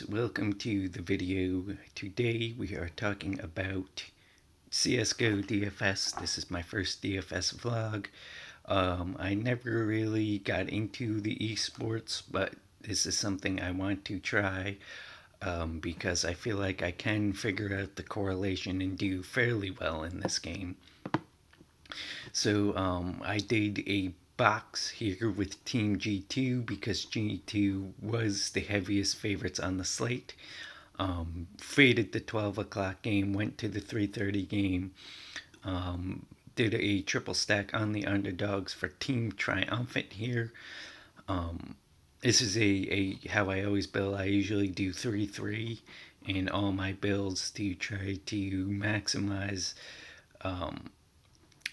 Welcome to the video. Today we are talking about CSGO DFS. This is my first DFS vlog. I never really got into the esports, but this is something I want to try because I feel like I can figure out the correlation and do fairly well in this game. So I did a box here with Team G2 because G2 was the heaviest favorites on the slate. Faded the 12 o'clock game, went to the 3:30 game, did a triple stack on the underdogs for Team Triumphant here. This is a how I always build. I usually do 3-3 in all my builds to try to maximize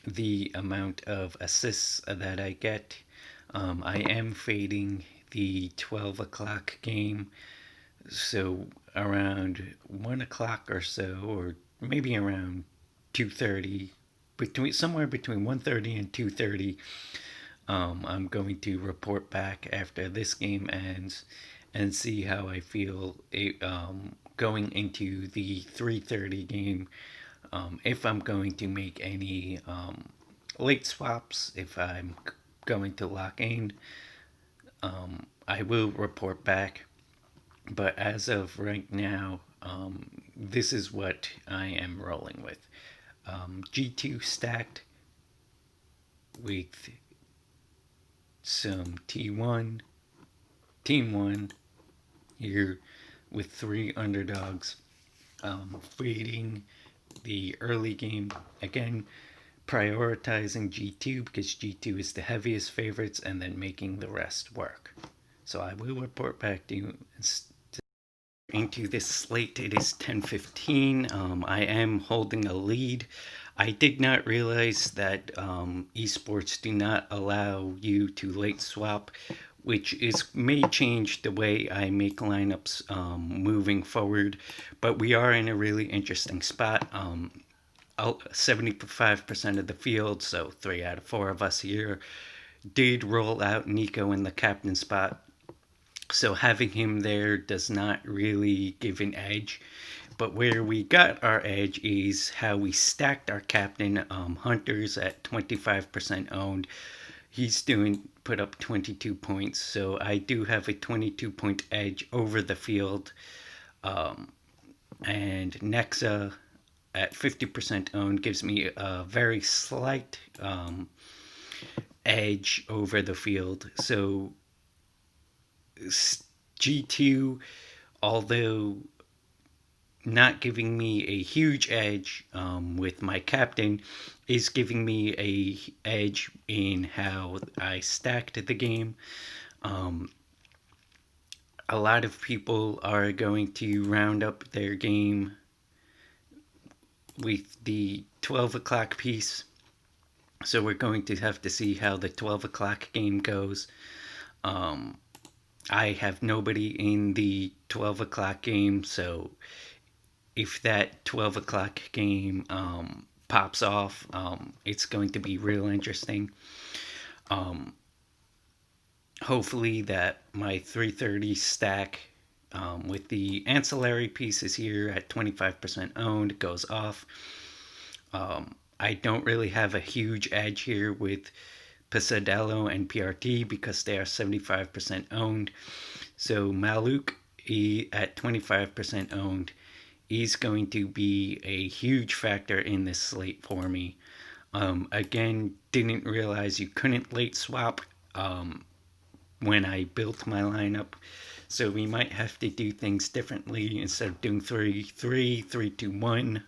the amount of assists that I get. I am fading the 12 o'clock game, so around 1 o'clock or so, or maybe around 2:30, somewhere between 1:30 and 2:30. I'm going to report back after this game ends and see how I feel going into the 3:30 game. If I'm going to make any late swaps, if I'm going to lock in, I will report back. But as of right now, this is what I am rolling with. G2 stacked with some T1, Team 1 here with 3 underdogs. Fading the early game. Again, prioritizing G2 because G2 is the heaviest favorites and then making the rest work. So I will report back to you into this slate. It is 10:15. I am holding a lead. I did not realize that esports do not allow you to late swap, which may change the way I make lineups moving forward. But we are in a really interesting spot. 75% of the field, so 3 out of 4 of us here, did roll out Nico in the captain spot. So having him there does not really give an edge. But where we got our edge is how we stacked our captain. Hunter's at 25% owned. He's put up 22 points, so I do have a 22-point edge over the field. And Nexa at 50% owned gives me a very slight edge over the field. So G2, although not giving me a huge edge with my captain, is giving me a edge in how I stacked the game. A lot of people are going to round up their game with the 12 o'clock piece. So we're going to have to see how the 12 o'clock game goes. I have nobody in the 12 o'clock game, so if that 12 o'clock game pops off, it's going to be real interesting. Hopefully that my 3:30 stack with the ancillary pieces here at 25% owned goes off. I don't really have a huge edge here with Pesadello and PRT because they are 75% owned. So Maluk at 25% owned is going to be a huge factor in this slate for me. Again, didn't realize you couldn't late swap when I built my lineup. So we might have to do things differently instead of doing 3-3, 3-2-1.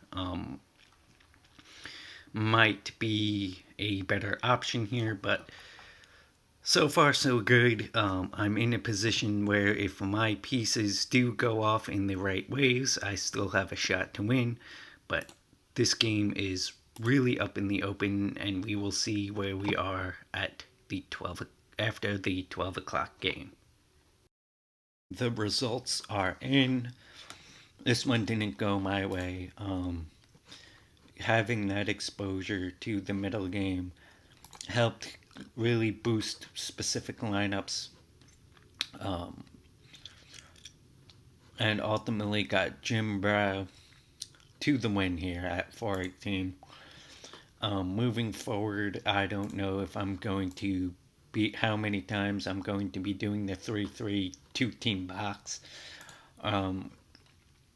Might be a better option here, but so far so good. I'm in a position where if my pieces do go off in the right ways, I still have a shot to win. But this game is really up in the open, and we will see where we are at the 12 after the 12 o'clock game. The results are in. This one didn't go my way. Having that exposure to the middle game helped really boost specific lineups. and ultimately got Jim Brow to the win here at 418. Moving forward, I don't know if I'm going to be how many times I'm going to be doing the 3-3 2-team box. Um,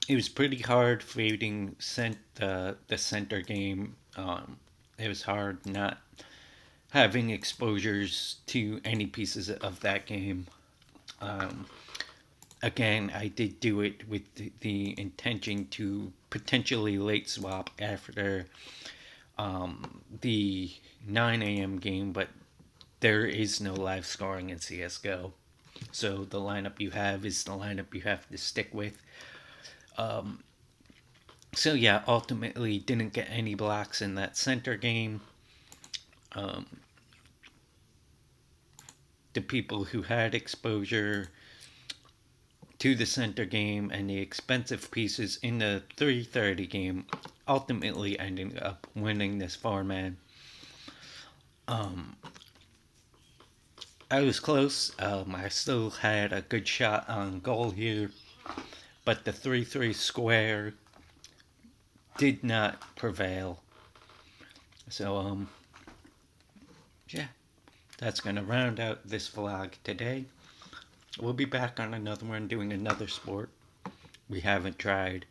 it was pretty hard fading the center game. It was hard not having exposures to any pieces of that game. Um, Again, I did do it with the intention to potentially late swap after the 9 a.m. game, but there is no live scoring in CSGO. So the lineup you have is the lineup you have to stick with. Um, so yeah, ultimately didn't get any blocks in that center game. Um, the people who had exposure to the center game and the expensive pieces in the 330 game ultimately ending up winning this format. Um, I was close. I still had a good shot on goal here, but the 3-3 square did not prevail. So, yeah, that's going to round out this vlog today. We'll be back on another one doing another sport we haven't tried.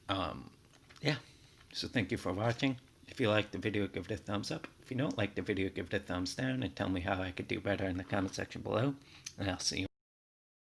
Um, yeah, so thank you for watching. If you liked the video, give it a thumbs up. If you don't like the video, give it a thumbs down and tell me how I could do better in the comment section below. And I'll see you.